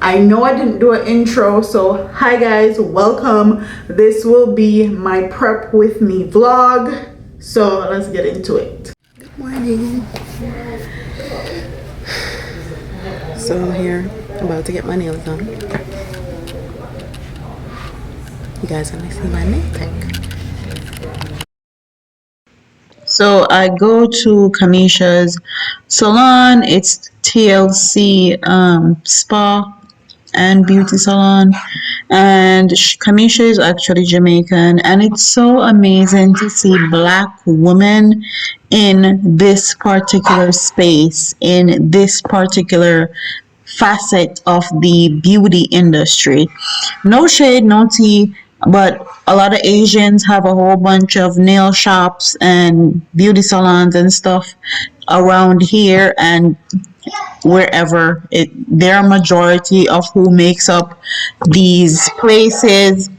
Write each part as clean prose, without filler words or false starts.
I know I didn't do an intro, so hi guys, welcome. This will be my prep with me vlog, so let's get into it. Good morning. So I'm here about to get my nails done. You guys gonna see my nail tech. So I go to Kamisha's salon. It's TLC spa and beauty salon, and Kamisha is actually Jamaican, and it's so amazing to see black women in this particular space, in this particular facet of the beauty industry. No shade, no tea, but a lot of Asians have a whole bunch of nail shops and beauty salons and stuff around here and wherever. They're a majority of who makes up these places,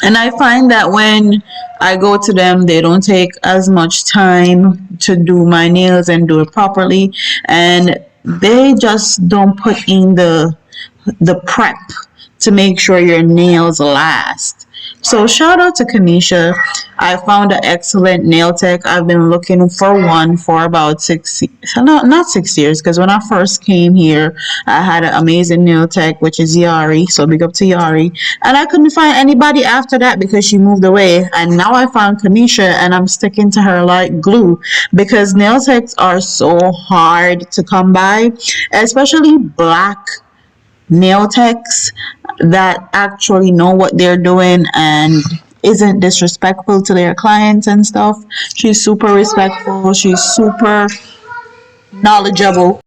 and I find that when I go to them, they don't take as much time to do my nails and do it properly, and they just don't put in the prep to make sure your nails last. So shout out to Kanisha. I found an excellent nail tech. I've been looking for one for about 6, no, not 6 years, because when I first came here, I had an amazing nail tech, which is Yari. So big up to Yari. And I couldn't find anybody after that because she moved away. And now I found Kanisha, and I'm sticking to her like glue because nail techs are so hard to come by, especially black nail techs that actually know what they're doing and isn't disrespectful to their clients and stuff. She's super respectful. She's super knowledgeable.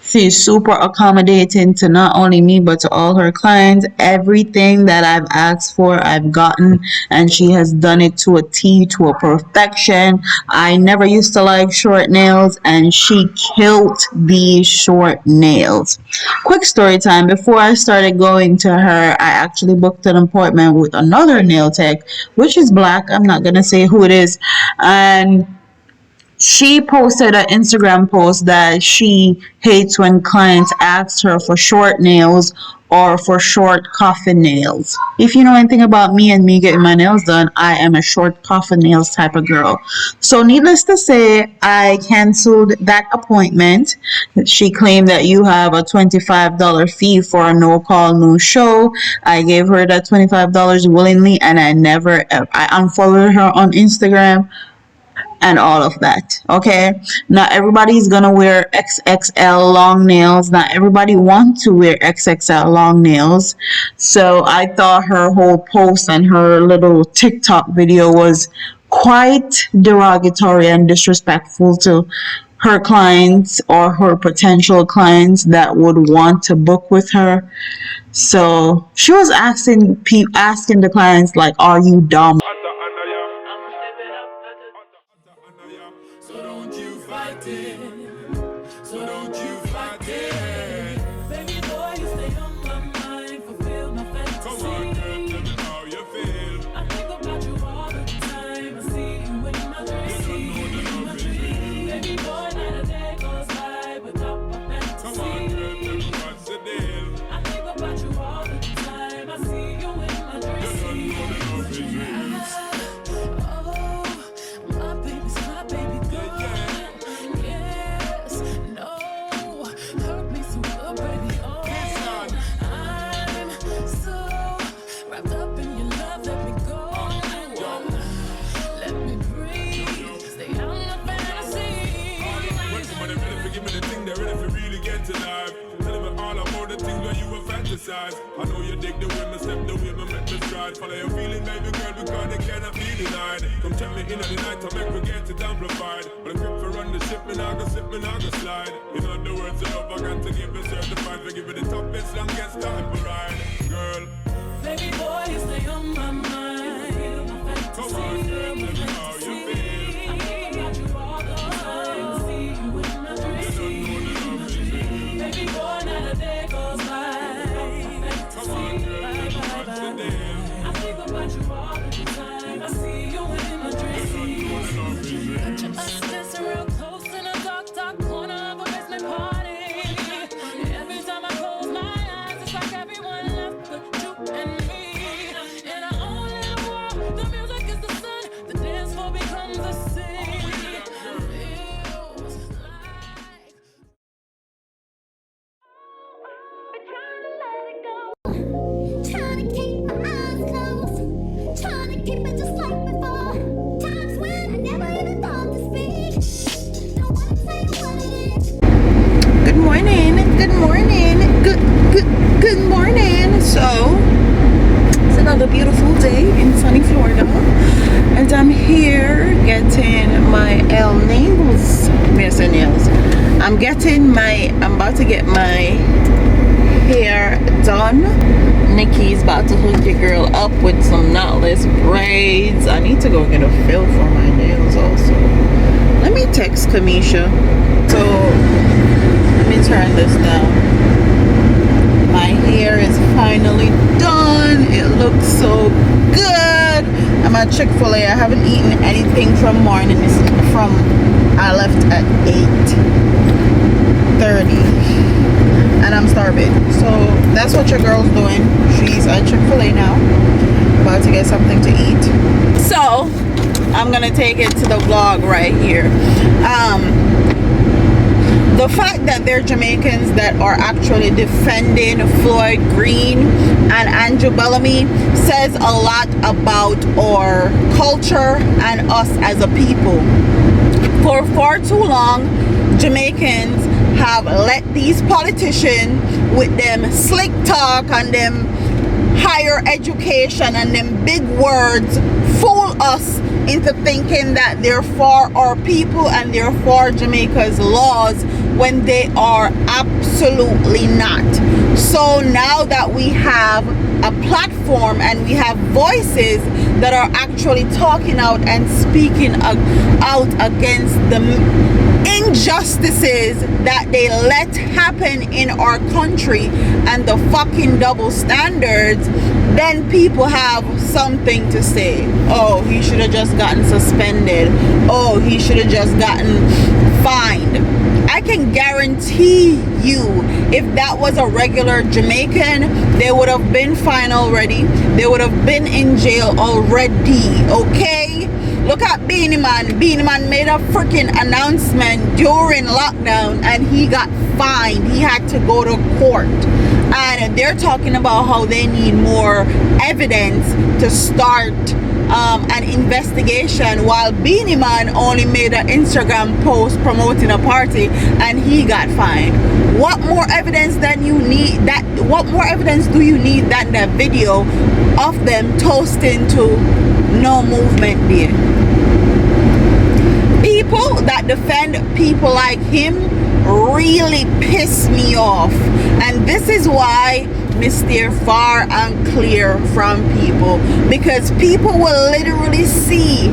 She's super accommodating to not only me but to all her clients. Everything that I've asked for, I've gotten, and she has done it to a T, to a perfection. I never used to like short nails, and she killed these short nails. Quick story time. Before I started going to her, I actually booked an appointment with another nail tech, which is black. I'm not gonna say who it is, and she posted an Instagram post that she hates when clients ask her for short nails or for short coffin nails. If you know anything about me and me getting my nails done, I am a short coffin nails type of girl. So needless to say, I canceled that appointment. She claimed that you have a $25 fee for a no call, no show. I gave her that $25 willingly, and I unfollowed her on Instagram and all of that. Okay, not everybody's gonna wear XXL long nails. Not everybody wants to wear XXL long nails. So I thought her whole post and her little TikTok video was quite derogatory and disrespectful to her clients or her potential clients that would want to book with her. So she was asking the clients like, "Are you dumb?" I know you dig the way me step, the way me make me stride. Follow your feeling, baby girl, because they cannot be denied. Come check me in the night to make me get it amplified. But I grip for run the ship, me nah go slip, me nah go slide. In other words, I love, I got to give it certified. For give it the top, best, longest time for ride. Girl, baby boy, you stay on my mind. Come on, girl, tell me how you feel. I think about you all the time. See you in my dreams. Baby boy, not a day goes by. I think about you all the time. I see you in my dreams. Picture us dancing real close in a dark, dark corner of a basement party. Every time I close my morning. Good morning. So it's another beautiful day in sunny Florida, and I'm here getting my nails. Nails. I'm about to get my hair done. Nikki's about to hook your girl up with some knotless braids. I need to go get a fill for my nails also. Let me text Kamisha. So let me turn this down. My hair is finally done. It looks so good. I'm at Chick-fil-A. I haven't eaten anything from morning. I left at 8:30 and I'm starving. So that's what your girl's doing. She's at Chick-fil-A now, about to get something to eat. So I'm gonna take it to the vlog right here. The fact that they're Jamaicans that are actually defending Floyd Green and Andrew Bellamy says a lot about our culture and us as a people. For far too long, Jamaicans have let these politicians with them slick talk and them higher education and them big words fool us into thinking that they're for our people and they're for Jamaica's laws when they are absolutely not. So now that we have a platform and we have voices that are actually talking out and speaking out against the injustices that they let happen in our country and the fucking double standards, then people have something to say. Oh, he should have just gotten suspended. Oh, he should have just gotten fined. I can guarantee you, if that was a regular Jamaican, they would have been fined already. They would have been in jail already, okay? Look at Beanie Man. Beanie Man made a freaking announcement during lockdown and he got fined. He had to go to court. And they're talking about how they need more evidence to start an investigation, while Beanie Man only made an Instagram post promoting a party and he got fined. What more evidence than you need? What more evidence do you need than that video of them toasting to No Movement Day? People that defend people like him really piss me off, and this is why we steer far and clear from people, because people will literally see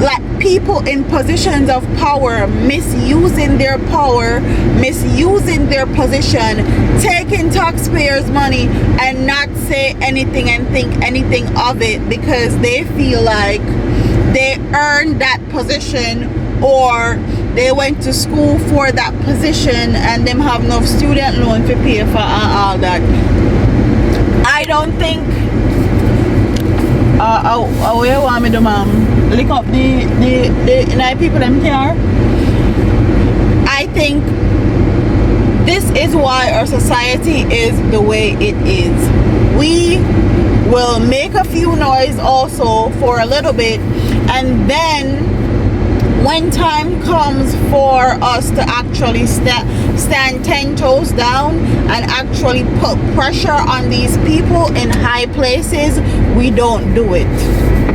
like people in positions of power misusing their power, misusing their position, taking taxpayers' money and not say anything and think anything of it because they feel like they earned that position or they went to school for that position and them have enough student loan to pay for all that. I don't think where you want me to lick up the people them here. I think this is why our society is the way it is. We will make a few noise also for a little bit, and then when time comes for us to actually stand 10 toes down and actually put pressure on these people in high places, we don't do it.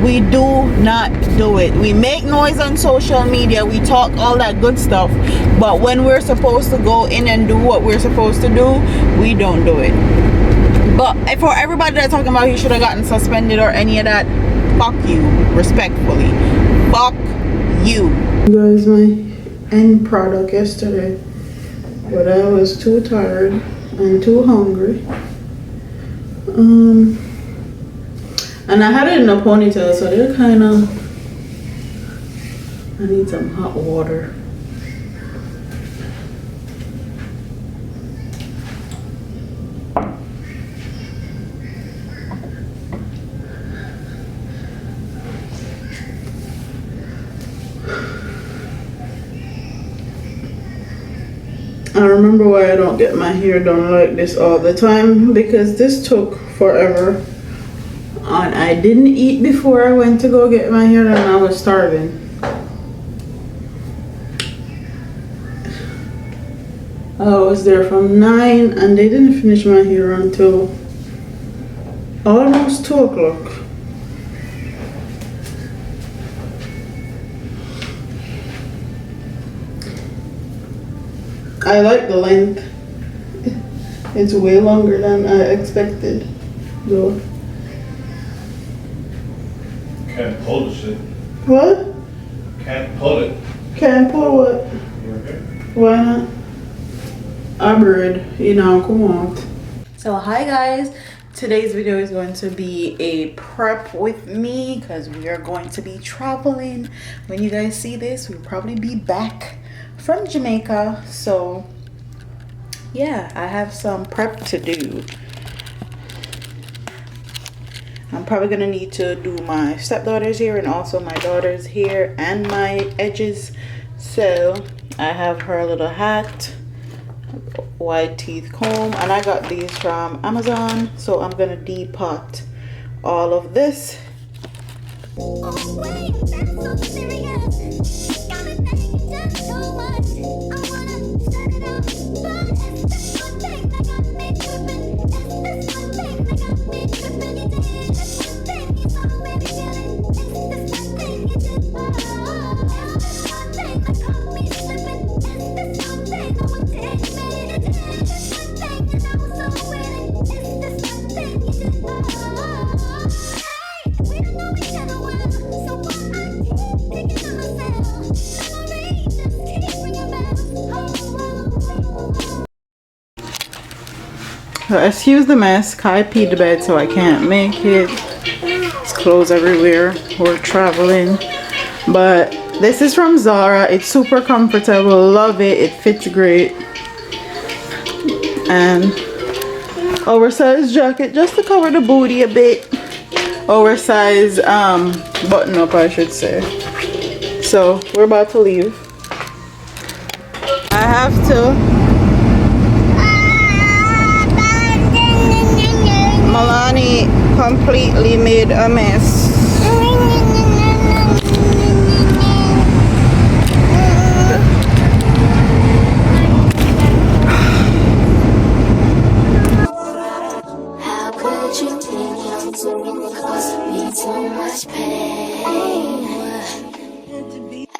We do not do it. We make noise on social media, we talk all that good stuff, but when we're supposed to go in and do what we're supposed to do, we don't do it. But for everybody that's talking about he should have gotten suspended or any of that, fuck you, respectfully. Fuck you. Guys, my end product yesterday, but I was too tired and too hungry. And I had it in a ponytail, so they're kind of, I need some hot water. I remember why I don't get my hair done like this all the time, because this took forever and I didn't eat before I went to go get my hair done. I was starving. I was there from 9 and they didn't finish my hair until almost 2 o'clock. I like the length. It's way longer than I expected, though. Can't pull the shit. What? Can't pull it. Can't pull what? Why not? A bird, you know, come on. So hi guys, today's video is going to be a prep with me because we are going to be traveling. When you guys see this, we'll probably be back from Jamaica. So yeah, I have some prep to do. I'm probably gonna need to do my stepdaughter's hair and also my daughter's hair and my edges. So I have her little hat, white teeth comb, and I got these from Amazon. So I'm gonna depot all of this. So excuse the mess, Kai peed the bed so I can't make it. It's clothes everywhere, we're traveling. But this is from Zara, it's super comfortable, love it, it fits great. And oversized jacket just to cover the booty a bit. Oversized button up, I should say. So we're about to leave. I have to. Milani completely made a mess. How could you think I'm doing it cause me so much pain?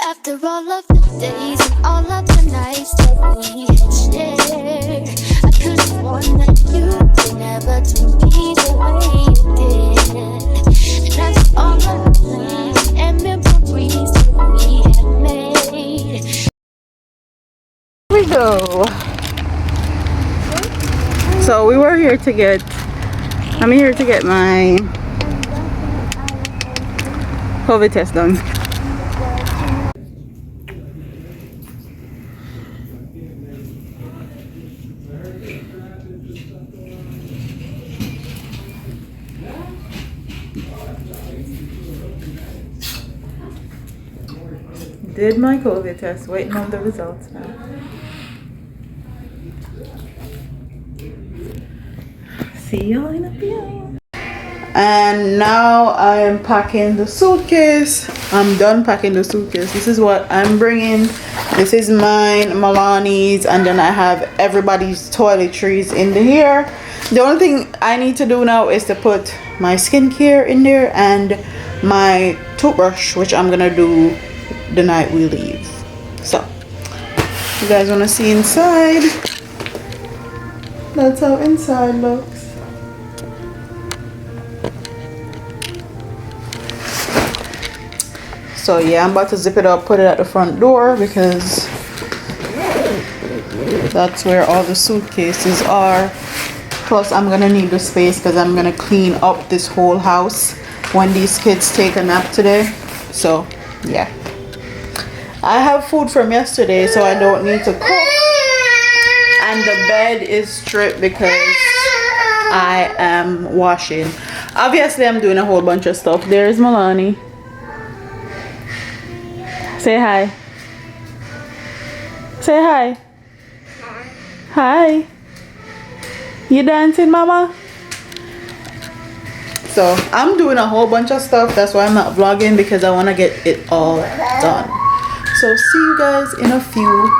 After all of the days and all of the nights that we had shared, I couldn't want that you would never do me the way you did. And after all of the plans and memories that we had made, Here we go. So we were here to get, I'm here to get my COVID test done. Did my COVID test, waiting on the results now. See y'all in a few. And now I am packing the suitcase. I'm done packing the suitcase. This is what I'm bringing. This is mine, Milani's, and then I have everybody's toiletries in here. The only thing I need to do now is to put my skincare in there and my toothbrush, which I'm gonna do the night we leave. So you guys want to see inside? That's how inside looks. So yeah, I'm about to zip it up, put it at the front door because that's where all the suitcases are. Plus I'm gonna need the space because I'm gonna clean up this whole house when these kids take a nap today. So yeah, I have food from yesterday, so I don't need to cook. And the bed is stripped because I am washing. Obviously, I'm doing a whole bunch of stuff. There's Milani. Say hi. Say hi. Hi. You dancing, mama? So I'm doing a whole bunch of stuff. That's why I'm not vlogging, because I want to get it all done. So see you guys in a few.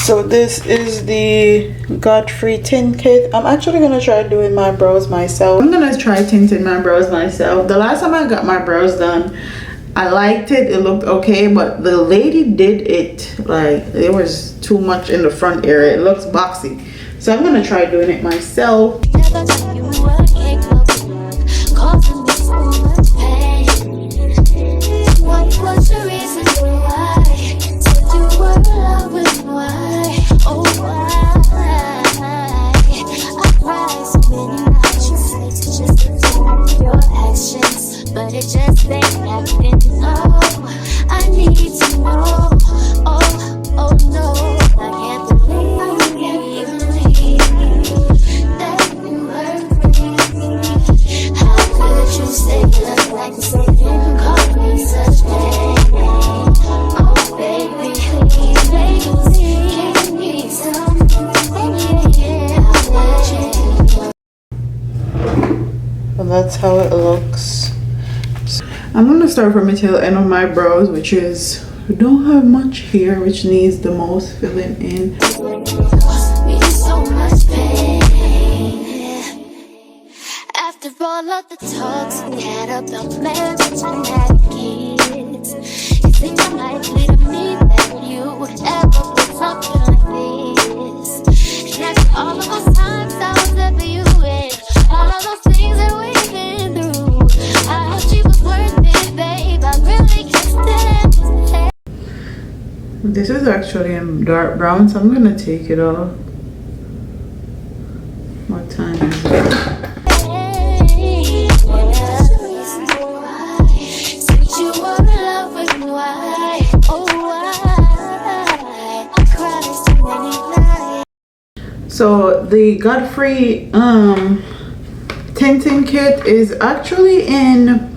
So this is the Godfrey tint kit. I'm actually gonna try doing my brows myself. I'm gonna try tinting my brows myself. The last time I got my brows done, I liked it. It looked okay, but the lady did it like there was too much in the front area. It looks boxy. So I'm gonna try doing it myself. Never knew you were capable of causing me so much pain. What was the reason why? Said you were in love with me, why? Oh, why? I cried so many nights. You said to just ignore your actions, but it just ain't happening. No, I need to know. Oh, oh no, I can't believe that you hurt me. How could you say love like this and call me such pain? Oh baby, please, give me something, yeah. Well, that's how it looks. I'm gonna start from the tail end of my brows, which is we don't have much here, which needs the most filling in. Caused me so much pain. After all of the talks we had about marriage and having kids, you think I'm likely to me that you would ever put something like this? And after all of those times I was there for you, and all of those things that we've been through, I hope she was worth it, babe. I really can't stand this. This is actually in dark brown, so I'm gonna take it off. What time is it? Since you were in love with me, why? Oh, why? I cried so many nights. So the Godfrey tinting kit is actually in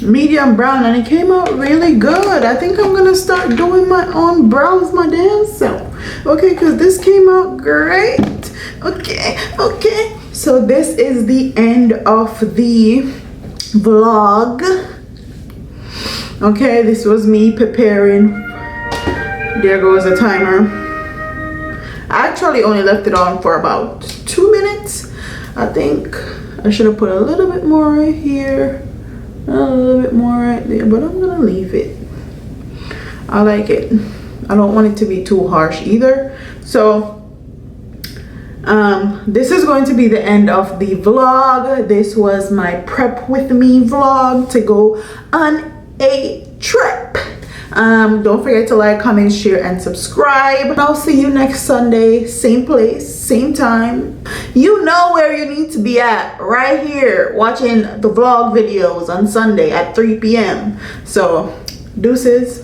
medium brown and it came out really good. I think I'm gonna start doing my own brows my damn self. Okay, because this came out great. Okay. So this is the end of the vlog. Okay, this was me preparing. There goes the timer. I actually only left it on for about 2 minutes. I think I should have put a little bit more right here, a little bit more right there, but I'm gonna leave it. I like it. I don't want it to be too harsh either. So this is going to be the end of the vlog. This was my prep with me vlog to go on a trip. Don't forget to like, comment, share, and subscribe. I'll see you next Sunday, same place, same time. You know where you need to be at, right here, watching the vlog videos on Sunday at 3 p.m. So, deuces.